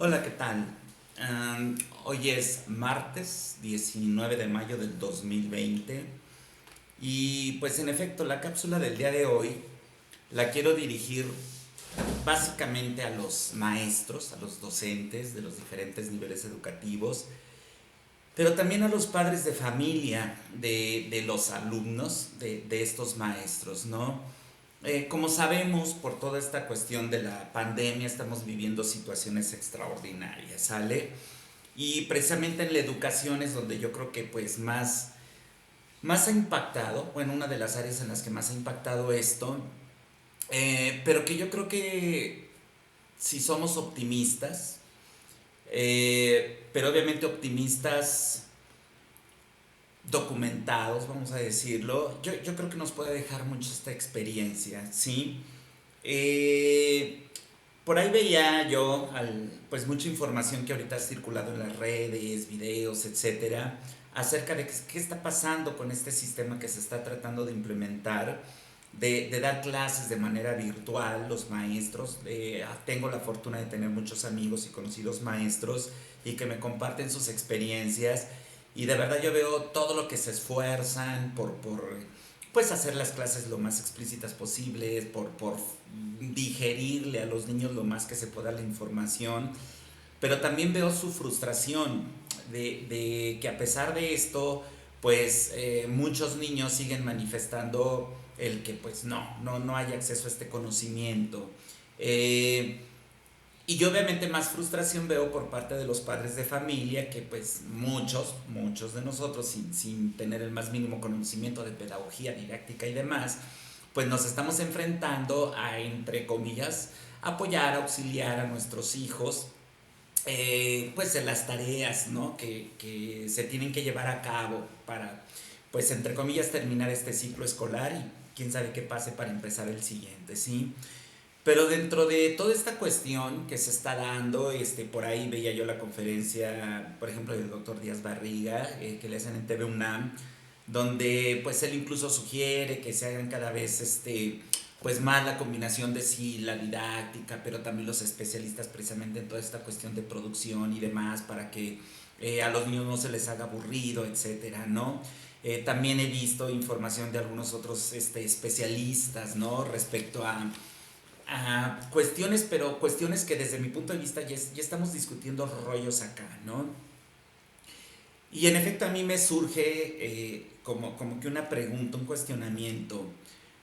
Hola, ¿qué tal? Hoy es martes 19 de mayo del 2020 y pues en efecto la cápsula del día de hoy la quiero dirigir básicamente a los maestros, a los docentes de los diferentes niveles educativos, pero también a los padres de familia de los alumnos de estos maestros, ¿no? Como sabemos, por toda esta cuestión de la pandemia, estamos viviendo situaciones extraordinarias, ¿sale? Y precisamente en la educación es donde yo creo que pues más ha impactado, bueno, una de las áreas en las que más ha impactado esto, pero que yo creo que si somos optimistas, pero obviamente optimistas documentados, vamos a decirlo, yo creo que nos puede dejar mucho esta experiencia, ¿sí? Eh, por ahí veía yo pues mucha información que ahorita ha circulado en las redes, videos, etcétera, acerca de qué está pasando con este sistema que se está tratando de implementar, de dar clases de manera virtual, los maestros. Tengo la fortuna de tener muchos amigos y conocidos maestros y que me comparten sus experiencias. Y de verdad yo veo todo lo que se esfuerzan por pues hacer las clases lo más explícitas posibles, por digerirle a los niños lo más que se pueda la información, pero también veo su frustración de que a pesar de esto, pues muchos niños siguen manifestando el que pues no hay acceso a este conocimiento. Eh, y yo obviamente más frustración veo por parte de los padres de familia que pues muchos de nosotros sin tener el más mínimo conocimiento de pedagogía, didáctica y demás, pues nos estamos enfrentando a, entre comillas, apoyar, auxiliar a nuestros hijos pues en las tareas, ¿no? Que se tienen que llevar a cabo para, pues entre comillas, terminar este ciclo escolar y quién sabe qué pase para empezar el siguiente, ¿sí? Pero dentro de toda esta cuestión que se está dando, por ahí veía yo la conferencia, por ejemplo, del doctor Díaz Barriga, que le hacen en TV UNAM, donde pues él incluso sugiere que se hagan cada vez pues más la combinación de sí, la didáctica, pero también los especialistas precisamente en toda esta cuestión de producción y demás, para que a los niños no se les haga aburrido, etcétera, ¿no? También he visto información de algunos otros especialistas, ¿no? Respecto a cuestiones, pero cuestiones que desde mi punto de vista ya estamos discutiendo rollos acá, ¿no? Y en efecto a mí me surge como que una pregunta, un cuestionamiento.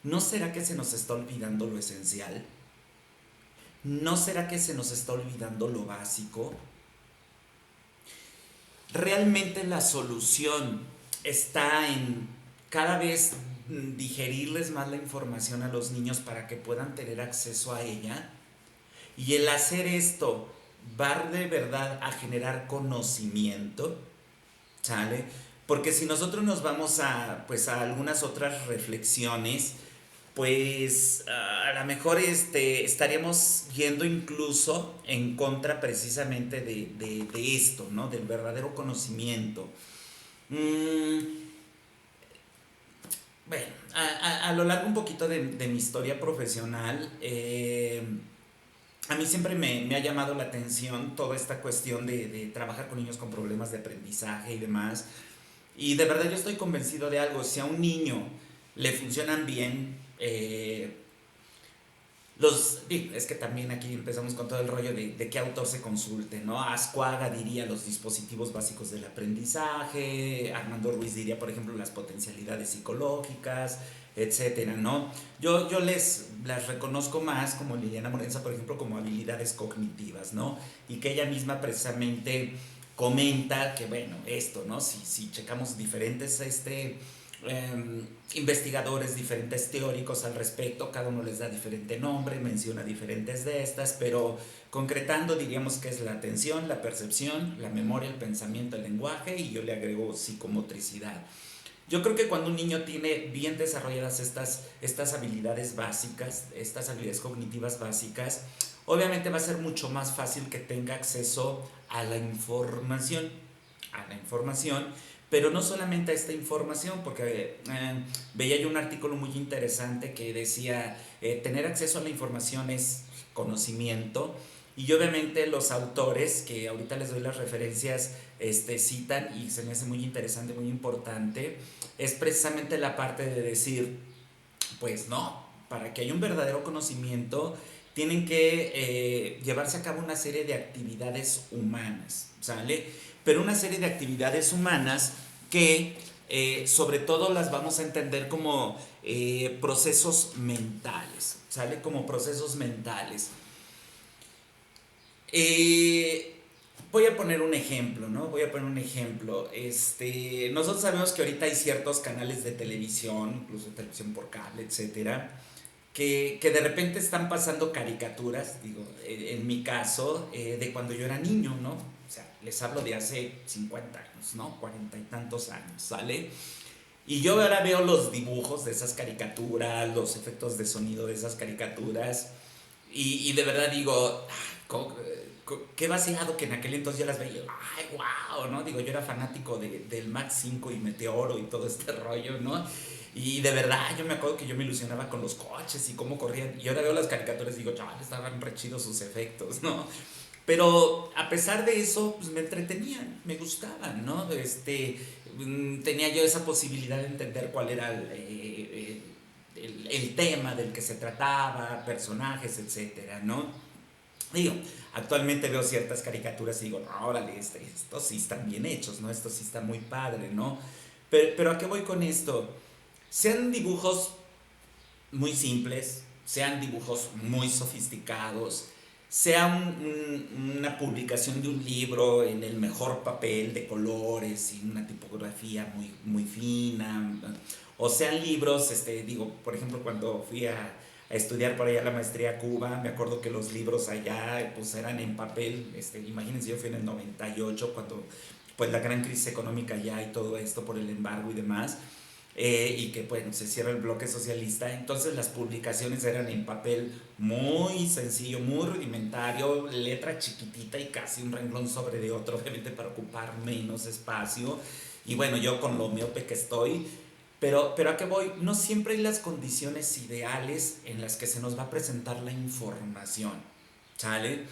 ¿No será que se nos está olvidando lo esencial? ¿No será que se nos está olvidando lo básico? ¿Realmente la solución está en cada vez digerirles más la información a los niños para que puedan tener acceso a ella? Y el hacer esto va de verdad a generar conocimiento, ¿sale? Porque si nosotros nos vamos pues a algunas otras reflexiones, pues a lo mejor estaríamos yendo incluso en contra precisamente de esto, ¿no? Del verdadero conocimiento. Mm, bueno, a lo largo un poquito de mi historia profesional, a mí siempre me ha llamado la atención toda esta cuestión de trabajar con niños con problemas de aprendizaje y demás. Y de verdad yo estoy convencido de algo, si a un niño le funcionan bien es que también aquí empezamos con todo el rollo de qué autor se consulte, ¿no? Ascuaga diría los dispositivos básicos del aprendizaje, Armando Ruiz diría, por ejemplo, las potencialidades psicológicas, etcétera, ¿no? Yo las reconozco más, como Liliana Morenza, por ejemplo, como habilidades cognitivas, ¿no? Y que ella misma precisamente comenta que, bueno, esto, ¿no? Si checamos diferentes, investigadores, diferentes teóricos al respecto, cada uno les da diferente nombre, menciona diferentes de estas, pero concretando diríamos que es la atención, la percepción, la memoria, el pensamiento, el lenguaje y yo le agrego psicomotricidad. Yo creo que cuando un niño tiene bien desarrolladas estas habilidades básicas, estas habilidades cognitivas básicas, obviamente va a ser mucho más fácil que tenga acceso a la información, pero no solamente a esta información, porque veía yo un artículo muy interesante que decía, tener acceso a la información es conocimiento, Y obviamente los autores, que ahorita les doy las referencias, citan y se me hace muy interesante, muy importante, es precisamente la parte de decir, pues no, para que haya un verdadero conocimiento tienen que llevarse a cabo una serie de actividades humanas, ¿sale? Pero una serie de actividades humanas que sobre todo las vamos a entender como procesos mentales, ¿sale? Como procesos mentales. Eh, Voy a poner un ejemplo, ¿no? Voy a poner un ejemplo. Nosotros sabemos que ahorita hay ciertos canales de televisión, incluso televisión por cable, etcétera, que de repente están pasando caricaturas, digo, en mi caso, de cuando yo era niño, ¿no? O sea, les hablo de hace 50 años, ¿no? 40 y tantos años, ¿sale? Y yo ahora veo los dibujos de esas caricaturas, los efectos de sonido de esas caricaturas, y de verdad digo, qué vaciado que en aquel entonces yo las veía, ay, wow, ¿no? Digo, yo era fanático del Max 5 y Meteoro y todo este rollo, ¿no? Y de verdad, yo me acuerdo que yo me ilusionaba con los coches y cómo corrían. Y ahora veo las caricaturas y digo, chaval, estaban re chidos sus efectos, ¿no? Pero a pesar de eso, pues me entretenían, me gustaban, ¿no? Tenía yo esa posibilidad de entender cuál era el tema del que se trataba, personajes, etcétera, ¿no? Digo, actualmente veo ciertas caricaturas y digo, no, órale, estos sí están bien hechos, ¿no? Esto sí está muy padre, ¿no? Pero ¿a qué voy con esto? Sean dibujos muy simples, sean dibujos muy sofisticados, sea una publicación de un libro en el mejor papel de colores y una tipografía muy, muy fina, o sean libros, digo, por ejemplo, cuando fui a estudiar por allá la maestría a Cuba, me acuerdo que los libros allá pues eran en papel, imagínense, yo fui en el 98 cuando pues la gran crisis económica ya y todo esto por el embargo y demás, y que bueno, se cierra el bloque socialista, entonces las publicaciones eran en papel muy sencillo, muy rudimentario, letra chiquitita y casi un renglón sobre de otro, obviamente para ocupar menos espacio, y bueno, yo con lo miope que estoy, pero ¿a qué voy? No siempre hay las condiciones ideales en las que se nos va a presentar la información, ¿sale?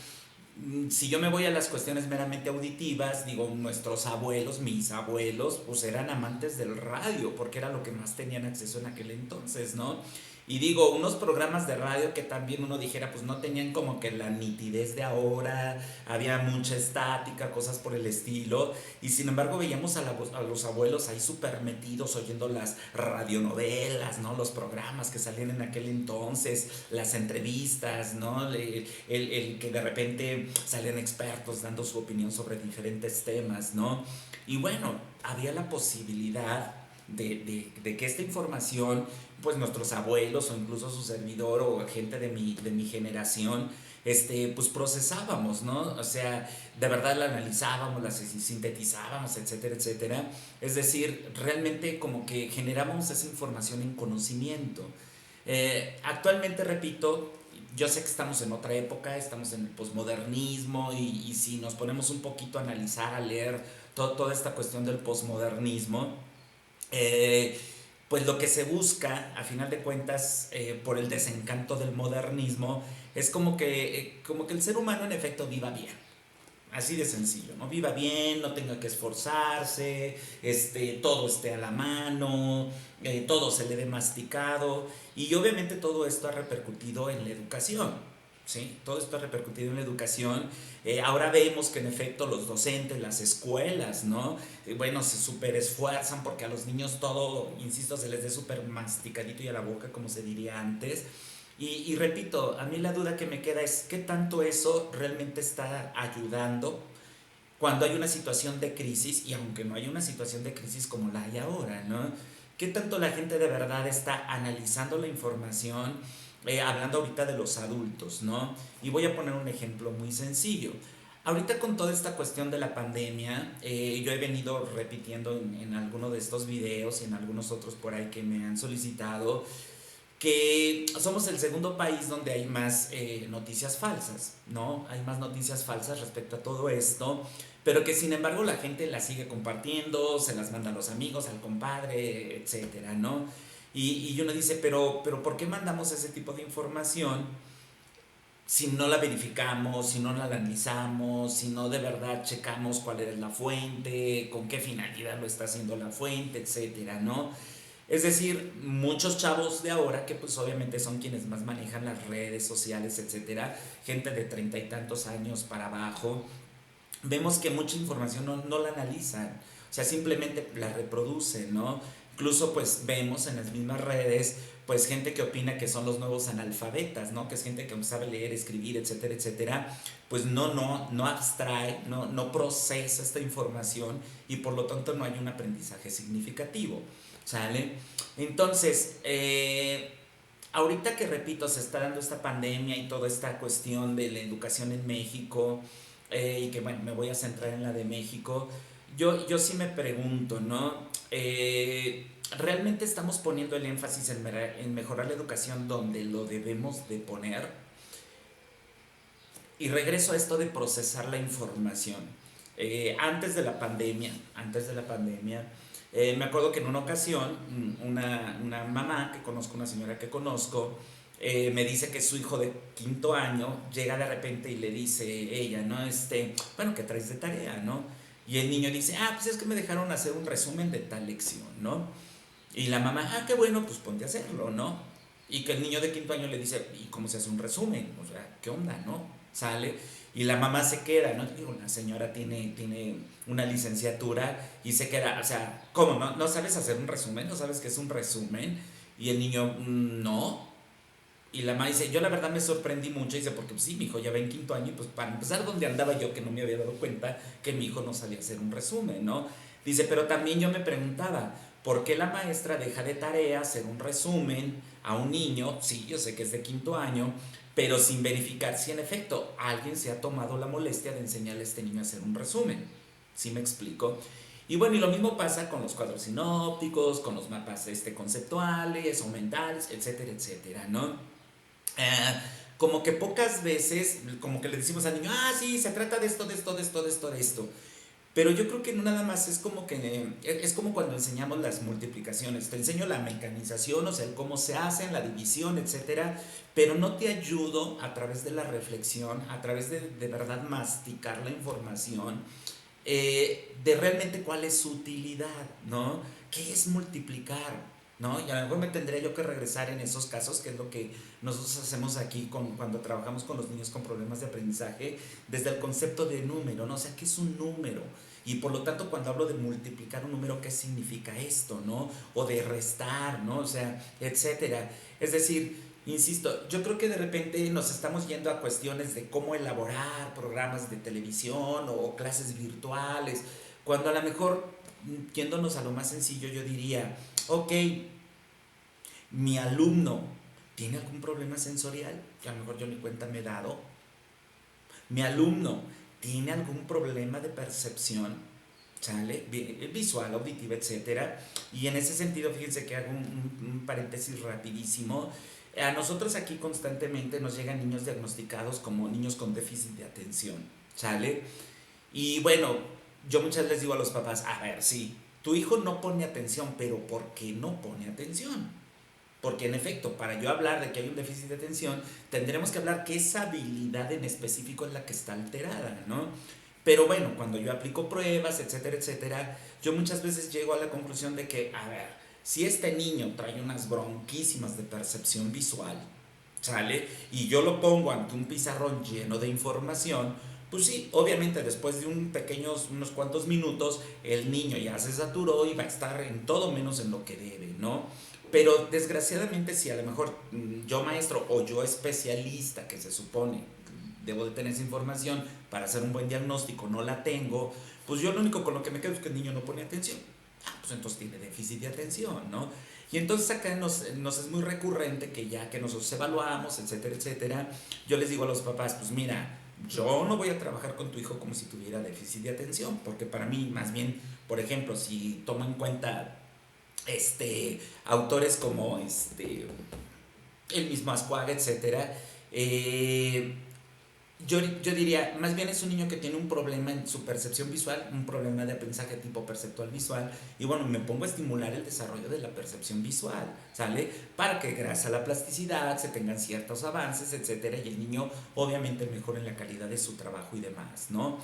Si yo me voy a las cuestiones meramente auditivas, digo, nuestros abuelos, mis abuelos, pues eran amantes del radio, porque era lo que más tenían acceso en aquel entonces, ¿no? Y digo, unos programas de radio que también uno dijera, pues no tenían como que la nitidez de ahora, había mucha estática, cosas por el estilo, y sin embargo veíamos a los abuelos ahí súper metidos oyendo las radionovelas, ¿no? Los programas que salían en aquel entonces, las entrevistas, ¿no? El que de repente salen expertos dando su opinión sobre diferentes temas, ¿no? Y bueno, había la posibilidad de que esta información, pues nuestros abuelos o incluso su servidor o gente de mi generación, pues procesábamos, ¿no? O sea, de verdad la analizábamos, la sintetizábamos, etcétera, etcétera. Es decir, realmente como que generábamos esa información en conocimiento. Actualmente, repito, yo sé que estamos en otra época, estamos en el posmodernismo y si nos ponemos un poquito a analizar, a leer toda esta cuestión del posmodernismo, eh, pues lo que se busca, a final de cuentas, por el desencanto del modernismo, es como que el ser humano en efecto viva bien. Así de sencillo, ¿no? Viva bien, no tenga que esforzarse, todo esté a la mano, todo se le dé masticado. Y obviamente todo esto ha repercutido en la educación, ¿sí? Todo esto ha repercutido en la educación. Ahora vemos que en efecto los docentes, las escuelas, ¿no? Bueno, se súper esfuerzan porque a los niños todo, insisto, se les dé súper masticadito y a la boca, como se diría antes. Y repito, a mí la duda que me queda es qué tanto eso realmente está ayudando cuando hay una situación de crisis, y aunque no hay una situación de crisis como la hay ahora, ¿no? ¿Qué tanto la gente de verdad está analizando la información? Hablando ahorita de los adultos, ¿no? Y voy a poner un ejemplo muy sencillo. Ahorita con toda esta cuestión de la pandemia, yo he venido repitiendo en alguno de estos videos y en algunos otros por ahí que me han solicitado que somos el segundo país donde hay más noticias falsas, ¿no? Hay más noticias falsas respecto a todo esto, pero que sin embargo la gente las sigue compartiendo, se las manda a los amigos, al compadre, etcétera, ¿no? Y uno dice, pero ¿por qué mandamos ese tipo de información si no la verificamos, si no la analizamos, si no de verdad checamos cuál es la fuente, con qué finalidad lo está haciendo la fuente, etcétera, ¿no? Es decir, muchos chavos de ahora, que pues obviamente son quienes más manejan las redes sociales, etcétera, gente de 30 y tantos años para abajo, vemos que mucha información no la analizan, o sea, simplemente la reproducen, ¿no? Incluso pues vemos en las mismas redes pues gente que opina que son los nuevos analfabetas, ¿no? Que es gente que no sabe leer, escribir, etcétera, etcétera, pues no abstrae, no procesa esta información y por lo tanto no hay un aprendizaje significativo, ¿sale? Entonces, ahorita que repito, se está dando esta pandemia y toda esta cuestión de la educación en México, y que bueno, me voy a centrar en la de México, yo sí me pregunto, ¿no? ¿Realmente estamos poniendo el énfasis en mejorar la educación donde lo debemos de poner? Y regreso a esto de procesar la información. Antes de la pandemia, me acuerdo que en una ocasión una mamá que conozco, una señora que conozco, me dice que su hijo de quinto año llega de repente y le dice ella, ¿no? Bueno, ¿qué traes de tarea, no? Y el niño dice, pues es que me dejaron hacer un resumen de tal lección, ¿no? Y la mamá, qué bueno, pues ponte a hacerlo, ¿no? Y que el niño de quinto año le dice, ¿y cómo se hace un resumen? O sea, ¿qué onda, no? Sale y la mamá se queda, ¿no? Digo, la señora tiene una licenciatura y se queda, o sea, ¿cómo? ¿No sabes hacer un resumen? ¿No sabes qué es un resumen? Y el niño, no. Y la mamá dice, yo la verdad me sorprendí mucho, dice, porque pues, sí, mi hijo ya va en quinto año, y pues para empezar, ¿dónde andaba yo que no me había dado cuenta que mi hijo no sabía hacer un resumen, ¿no? Dice, pero también yo me preguntaba, ¿por qué la maestra deja de tarea hacer un resumen a un niño? Sí, yo sé que es de quinto año, pero sin verificar si en efecto alguien se ha tomado la molestia de enseñarle a este niño a hacer un resumen. ¿Sí me explico? Y bueno, y lo mismo pasa con los cuadros sinópticos, con los mapas conceptuales o mentales, etcétera, etcétera, ¿no? Como que pocas veces, como que le decimos al niño, sí, se trata de esto, de esto, de esto, de esto, de esto. Pero yo creo que no nada más es como que, es como cuando enseñamos las multiplicaciones. Te enseño la mecanización, o sea, el cómo se hacen, la división, etcétera, pero no te ayudo a través de la reflexión, a través de verdad masticar la información, de realmente cuál es su utilidad, ¿no? ¿Qué es multiplicar? ¿No? Y a lo mejor me tendría yo que regresar en esos casos, que es lo que nosotros hacemos aquí cuando trabajamos con los niños con problemas de aprendizaje, desde el concepto de número, ¿no? O sea, ¿qué es un número? Y por lo tanto, cuando hablo de multiplicar un número, ¿qué significa esto, no? O de restar, ¿no? O sea, etcétera. Es decir, insisto, yo creo que de repente nos estamos yendo a cuestiones de cómo elaborar programas de televisión o clases virtuales, cuando a lo mejor, yéndonos a lo más sencillo, yo diría, ok, mi alumno tiene algún problema sensorial, que a lo mejor yo ni cuenta me he dado. Mi alumno tiene algún problema de percepción, ¿sale? Visual, auditiva, etcétera. Y en ese sentido, fíjense que hago un paréntesis rapidísimo. A nosotros aquí constantemente nos llegan niños diagnosticados como niños con déficit de atención, ¿sale? Y bueno, yo muchas veces digo a los papás, a ver, sí, tu hijo no pone atención, pero ¿por qué no pone atención? Porque en efecto, para yo hablar de que hay un déficit de atención, tendremos que hablar que esa habilidad en específico es la que está alterada, ¿no? Pero bueno, cuando yo aplico pruebas, etcétera, etcétera, yo muchas veces llego a la conclusión de que, a ver, si este niño trae unas bronquísimas de percepción visual, ¿sale? Y yo lo pongo ante un pizarrón lleno de información, pues sí, obviamente después de unos cuantos minutos, el niño ya se saturó y va a estar en todo menos en lo que debe, ¿no? Pero desgraciadamente si a lo mejor yo maestro o yo especialista, que se supone debo de tener esa información para hacer un buen diagnóstico, no la tengo, pues yo lo único con lo que me quedo es que el niño no pone atención. Pues entonces tiene déficit de atención, ¿no? Y entonces acá nos es muy recurrente que ya que nosotros evaluamos, etcétera, etcétera, yo les digo a los papás, pues mira, yo no voy a trabajar con tu hijo como si tuviera déficit de atención, porque para mí, más bien, por ejemplo, si tomo en cuenta autores como el mismo Ascuaga, etcétera, yo diría, más bien es un niño que tiene un problema en su percepción visual, un problema de aprendizaje tipo perceptual visual, y bueno, me pongo a estimular el desarrollo de la percepción visual, ¿sale? Para que gracias a la plasticidad se tengan ciertos avances, etcétera, y el niño obviamente mejore en la calidad de su trabajo y demás, ¿no?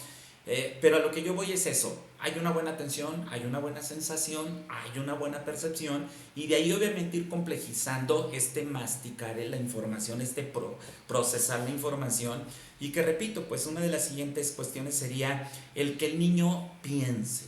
Pero a lo que yo voy es eso, hay una buena atención, hay una buena sensación, hay una buena percepción y de ahí obviamente ir complejizando este masticar la información, procesar la información y que repito, pues una de las siguientes cuestiones sería el que el niño piense,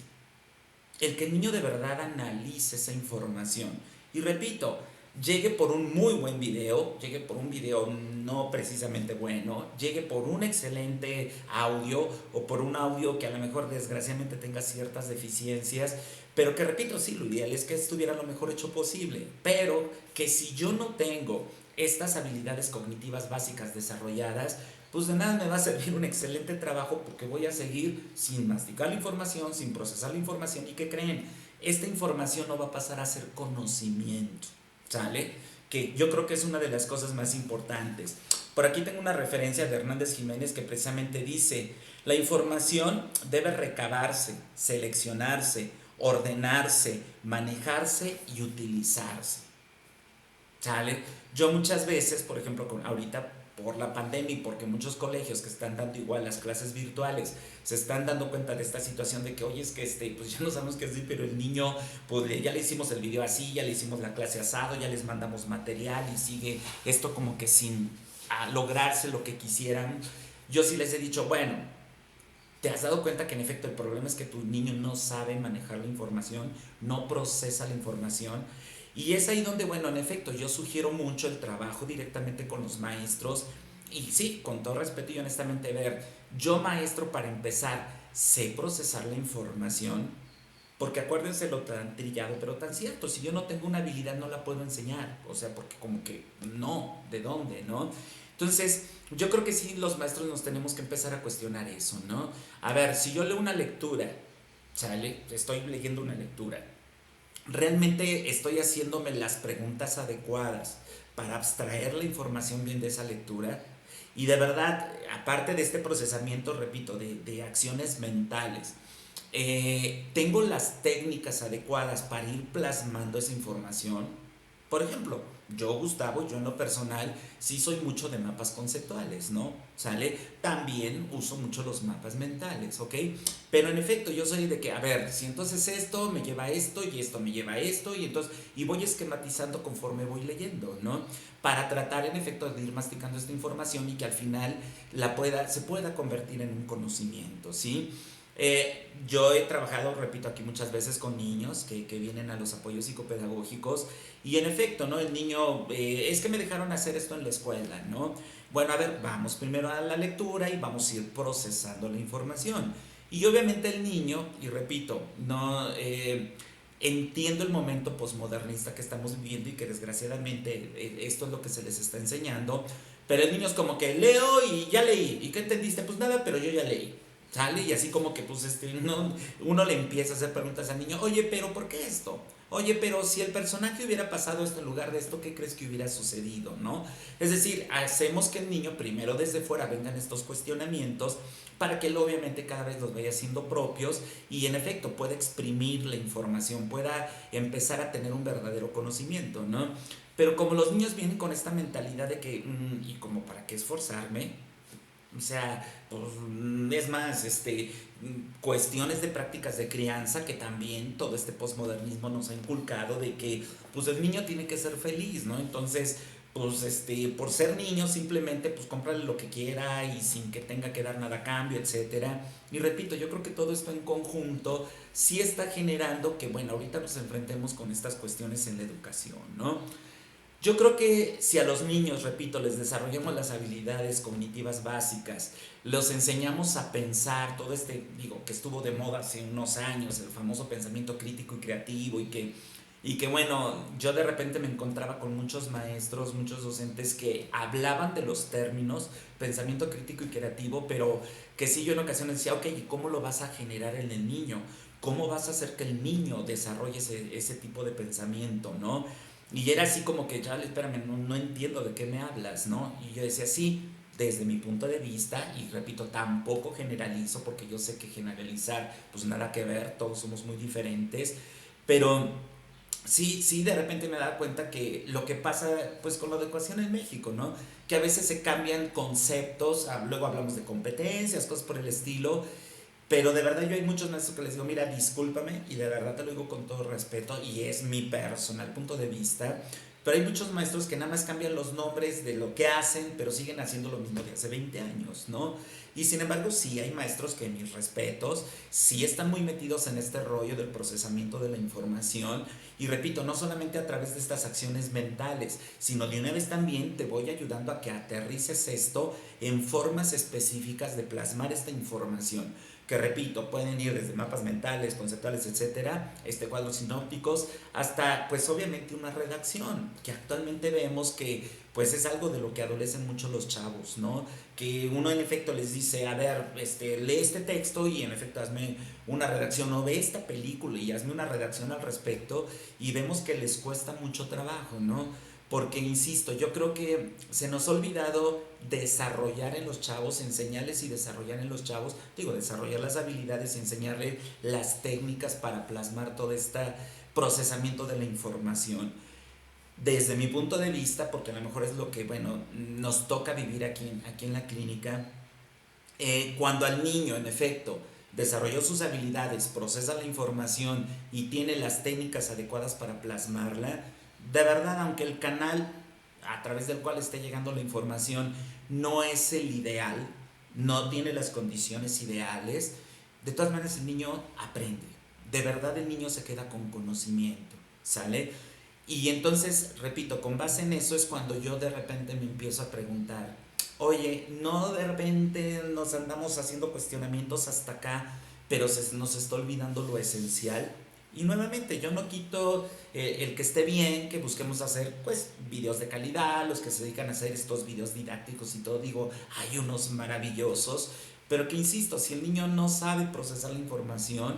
el que el niño de verdad analice esa información. Y repito, llegue por un muy buen video, llegue por un video no precisamente bueno, llegue por un excelente audio o por un audio que a lo mejor desgraciadamente tenga ciertas deficiencias, pero que repito, sí, lo ideal es que estuviera lo mejor hecho posible, pero que si yo no tengo estas habilidades cognitivas básicas desarrolladas, pues de nada me va a servir un excelente trabajo porque voy a seguir sin masticar la información, sin procesar la información y ¿qué creen? Esta información no va a pasar a ser conocimiento, ¿sale? Que yo creo que es una de las cosas más importantes. Por aquí tengo una referencia de Hernández Jiménez que precisamente dice, la información debe recabarse, seleccionarse, ordenarse, manejarse y utilizarse. ¿Sale? Yo muchas veces, por ejemplo, ahorita por la pandemia y porque muchos colegios que están dando igual las clases virtuales se están dando cuenta de esta situación de que, oye, es que pues ya no sabemos qué decir, pero el niño, pues ya le hicimos el video así, ya le hicimos la clase asado, ya les mandamos material y sigue esto como que sin lograrse lo que quisieran. Yo sí les he dicho, bueno, ¿te has dado cuenta que en efecto el problema es que tu niño no sabe manejar la información, no procesa la información? Y es ahí donde, bueno, en efecto, yo sugiero mucho el trabajo directamente con los maestros. Y sí, con todo respeto y honestamente, ver, yo maestro para empezar, sé procesar la información, porque acuérdense lo tan trillado, pero tan cierto, si yo no tengo una habilidad no la puedo enseñar, o sea, porque como que no, ¿de dónde, no? Entonces, yo creo que sí, los maestros nos tenemos que empezar a cuestionar eso, ¿no? A ver, si yo leo una lectura, ¿sale? Estoy leyendo una lectura, realmente estoy haciéndome las preguntas adecuadas para abstraer la información bien de esa lectura y de verdad, aparte de este procesamiento, repito, de acciones mentales, tengo las técnicas adecuadas para ir plasmando esa información. Por ejemplo, yo, Gustavo, yo en lo personal, sí soy mucho de mapas conceptuales, ¿no? ¿Sale? También uso mucho los mapas mentales, ¿ok? Pero en efecto, yo soy de que, a ver, si entonces esto me lleva a esto y esto me lleva a esto y entonces, y voy esquematizando conforme voy leyendo, ¿no? Para tratar en efecto de ir masticando esta información y que al final se pueda convertir en un conocimiento, ¿sí? Yo he trabajado, repito aquí muchas veces con niños que vienen a los apoyos psicopedagógicos y en efecto, ¿no? El niño, es que me dejaron hacer esto en la escuela, ¿no? Bueno, a ver, vamos primero a la lectura y vamos a ir procesando la información. Y obviamente el niño, y repito, no entiendo el momento posmodernista que estamos viviendo y que desgraciadamente esto es lo que se les está enseñando, pero el niño es como que leo y ya leí. ¿Y qué entendiste? Pues nada, pero yo ya leí. ¿Sale? Y así como que pues uno le empieza a hacer preguntas al niño, oye, pero ¿por qué esto? Oye, pero si el personaje hubiera pasado esto en lugar de esto, ¿qué crees que hubiera sucedido? ¿No? Es decir, hacemos que el niño primero desde fuera vengan estos cuestionamientos para que él obviamente cada vez los vaya haciendo propios y en efecto pueda exprimir la información, pueda empezar a tener un verdadero conocimiento, ¿no? Pero como los niños vienen con esta mentalidad de que, ¿y como para qué esforzarme? O sea, pues, es más, cuestiones de prácticas de crianza que también todo este posmodernismo nos ha inculcado de que, pues, el niño tiene que ser feliz, ¿no? Entonces, pues, por ser niño simplemente, pues, cómprale lo que quiera y sin que tenga que dar nada a cambio, etcétera. Y repito, yo creo que todo esto en conjunto sí está generando que, bueno, ahorita nos enfrentemos con estas cuestiones en la educación, ¿no? Yo creo que si a los niños, repito, les desarrollamos las habilidades cognitivas básicas, los enseñamos a pensar, todo digo, que estuvo de moda hace unos años, el famoso pensamiento crítico y creativo, y que bueno, yo de repente me encontraba con muchos maestros, muchos docentes que hablaban de los términos pensamiento crítico y creativo, pero que sí yo en ocasiones decía, ok, ¿y cómo lo vas a generar en el niño? ¿Cómo vas a hacer que el niño desarrolle ese tipo de pensamiento, ¿no? Y era así como que, ya, espérame, no entiendo de qué me hablas, ¿no? Y yo decía, sí, desde mi punto de vista, y repito, tampoco generalizo, porque yo sé que generalizar, pues nada que ver, todos somos muy diferentes, pero sí, sí, de repente me da cuenta que lo que pasa pues con la educación en México, ¿no? Que a veces se cambian conceptos, luego hablamos de competencias, cosas por el estilo, pero de verdad yo hay muchos maestros que les digo, mira, discúlpame, y de verdad te lo digo con todo respeto, y es mi personal punto de vista, pero hay muchos maestros que nada más cambian los nombres de lo que hacen, pero siguen haciendo lo mismo de hace 20 años, ¿no? Y sin embargo, sí hay maestros que, mis respetos, sí están muy metidos en este rollo del procesamiento de la información. Y repito, no solamente a través de estas acciones mentales, sino de una vez también te voy ayudando a que aterrices esto en formas específicas de plasmar esta información. Que repito, pueden ir desde mapas mentales, conceptuales, etcétera, cuadros sinópticos, hasta pues obviamente una redacción, que actualmente vemos que pues es algo de lo que adolecen mucho los chavos, ¿no? Que uno en efecto les dice, a ver, lee este texto y en efecto hazme una redacción, o ve esta película y hazme una redacción al respecto, y vemos que les cuesta mucho trabajo, ¿no? Porque, insisto, yo creo que se nos ha olvidado desarrollar en los chavos, enseñarles y desarrollar en los chavos, digo, desarrollar las habilidades y enseñarles las técnicas para plasmar todo este procesamiento de la información. Desde mi punto de vista, porque a lo mejor es lo que, bueno, nos toca vivir aquí en la clínica, cuando al niño, en efecto, desarrolló sus habilidades, procesa la información y tiene las técnicas adecuadas para plasmarla, de verdad, aunque el canal a través del cual esté llegando la información no es el ideal, no tiene las condiciones ideales, de todas maneras el niño aprende. De verdad el niño se queda con conocimiento, ¿sale? Y entonces, repito, con base en eso es cuando yo de repente me empiezo a preguntar, oye, no de repente nos andamos haciendo cuestionamientos hasta acá, pero nos está olvidando lo esencial. Y nuevamente, yo no quito el que esté bien, que busquemos hacer pues videos de calidad, los que se dedican a hacer estos videos didácticos y todo, digo, hay unos maravillosos, pero que insisto, si el niño no sabe procesar la información,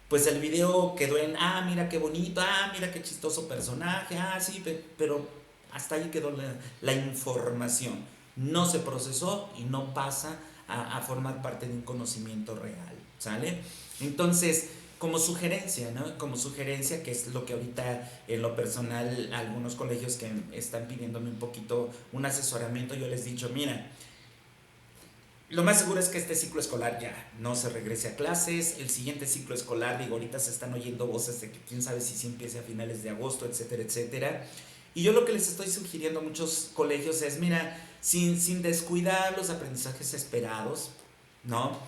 pues el video quedó en, mira qué bonito, mira qué chistoso personaje, sí, pero hasta ahí quedó la información. No se procesó y no pasa a formar parte de un conocimiento real, ¿sale? Entonces, como sugerencia, ¿no? Como sugerencia, que es lo que ahorita en lo personal algunos colegios que están pidiéndome un poquito un asesoramiento, yo les he dicho, mira, lo más seguro es que este ciclo escolar ya no se regrese a clases. El siguiente ciclo escolar, digo, ahorita se están oyendo voces de que quién sabe si sí empiece a finales de agosto, etcétera, etcétera. Y yo lo que les estoy sugiriendo a muchos colegios es, mira, sin descuidar los aprendizajes esperados, ¿no?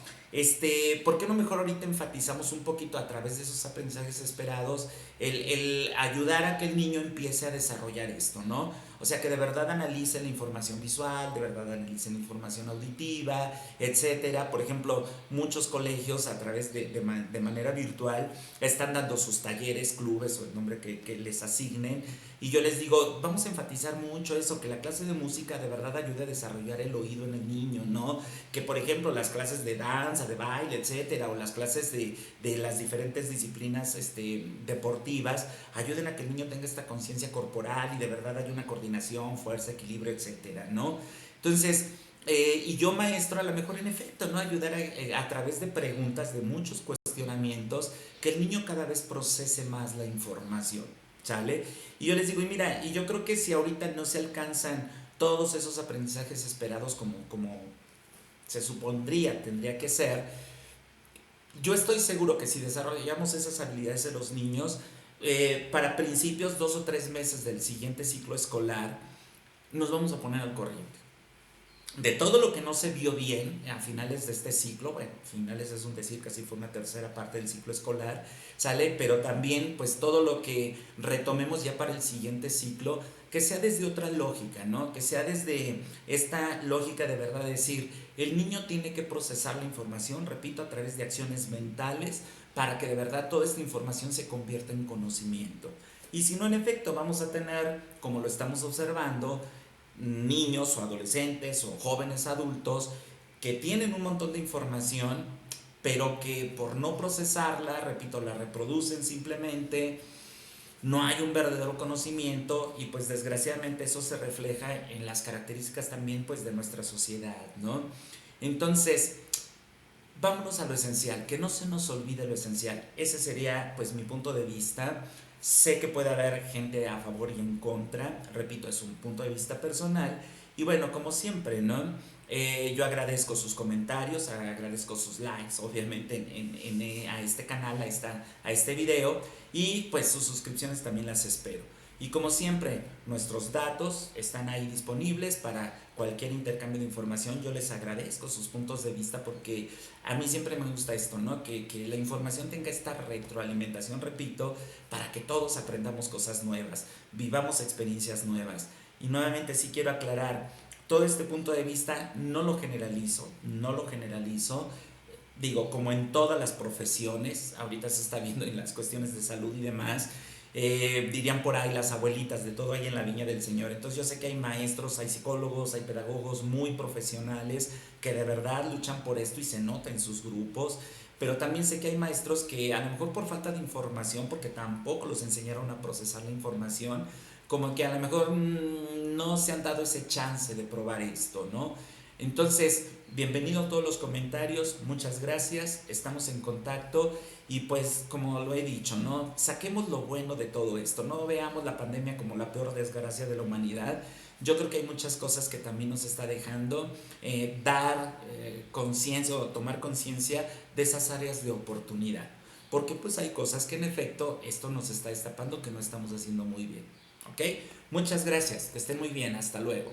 ¿Por qué no mejor ahorita enfatizamos un poquito a través de esos aprendizajes esperados el ayudar a que el niño empiece a desarrollar esto, ¿no? O sea, que de verdad analice la información visual, de verdad analice la información auditiva, etcétera. Por ejemplo, muchos colegios a través de manera virtual están dando sus talleres, clubes o el nombre que les asignen. Y yo les digo, vamos a enfatizar mucho eso, que la clase de música de verdad ayude a desarrollar el oído en el niño, ¿no? Que por ejemplo las clases de danza, de baile, etcétera, o las clases de las diferentes disciplinas deportivas, ayuden a que el niño tenga esta conciencia corporal y de verdad haya una coordinación, fuerza, equilibrio, etcétera, ¿no? Entonces, y yo maestro a lo mejor en efecto, ¿no? Ayudar a través de preguntas, de muchos cuestionamientos, que el niño cada vez procese más la información, ¿sale? Y yo les digo, y mira, y yo creo que si ahorita no se alcanzan todos esos aprendizajes esperados como se supondría, tendría que ser, yo estoy seguro que si desarrollamos esas habilidades de los niños, para principios 2 o 3 meses del siguiente ciclo escolar, nos vamos a poner al corriente de todo lo que no se vio bien a finales de este ciclo. Bueno, finales es un decir, casi fue una tercera parte del ciclo escolar, sale, pero también pues todo lo que retomemos ya para el siguiente ciclo, que sea desde otra lógica, ¿no? Que sea desde esta lógica de verdad, decir, el niño tiene que procesar la información, repito, a través de acciones mentales, para que de verdad toda esta información se convierta en conocimiento. Y si no, en efecto, vamos a tener, como lo estamos observando, niños o adolescentes o jóvenes adultos que tienen un montón de información, pero que por no procesarla, repito, la reproducen simplemente, no hay un verdadero conocimiento y pues desgraciadamente eso se refleja en las características también pues de nuestra sociedad, ¿no? Entonces, vámonos a lo esencial, que no se nos olvide lo esencial. Ese sería pues mi punto de vista. Sé que puede haber gente a favor y en contra, repito, es un punto de vista personal. Y bueno, como siempre, ¿no? Yo agradezco sus comentarios, agradezco sus likes, obviamente, a este canal, a este video. Y pues sus suscripciones también las espero. Y como siempre, nuestros datos están ahí disponibles para cualquier intercambio de información. Yo les agradezco sus puntos de vista porque a mí siempre me gusta esto, ¿no? Que la información tenga esta retroalimentación, repito, para que todos aprendamos cosas nuevas, vivamos experiencias nuevas. Y nuevamente sí quiero aclarar, todo este punto de vista no lo generalizo, no lo generalizo. Digo, como en todas las profesiones, ahorita se está viendo en las cuestiones de salud y demás, dirían por ahí las abuelitas, de todo hay en la viña del Señor. Entonces yo sé que hay maestros, hay psicólogos, hay pedagogos muy profesionales que de verdad luchan por esto y se nota en sus grupos, pero también sé que hay maestros que a lo mejor por falta de información, porque tampoco los enseñaron a procesar la información, como que a lo mejor no se han dado ese chance de probar esto, ¿no? Entonces, bienvenido a todos los comentarios, muchas gracias, estamos en contacto y pues como lo he dicho, ¿no? Saquemos lo bueno de todo esto, no veamos la pandemia como la peor desgracia de la humanidad. Yo creo que hay muchas cosas que también nos está dejando dar conciencia o tomar conciencia de esas áreas de oportunidad. Porque pues hay cosas que en efecto esto nos está destapando que no estamos haciendo muy bien. ¿Ok? Muchas gracias, que estén muy bien, hasta luego.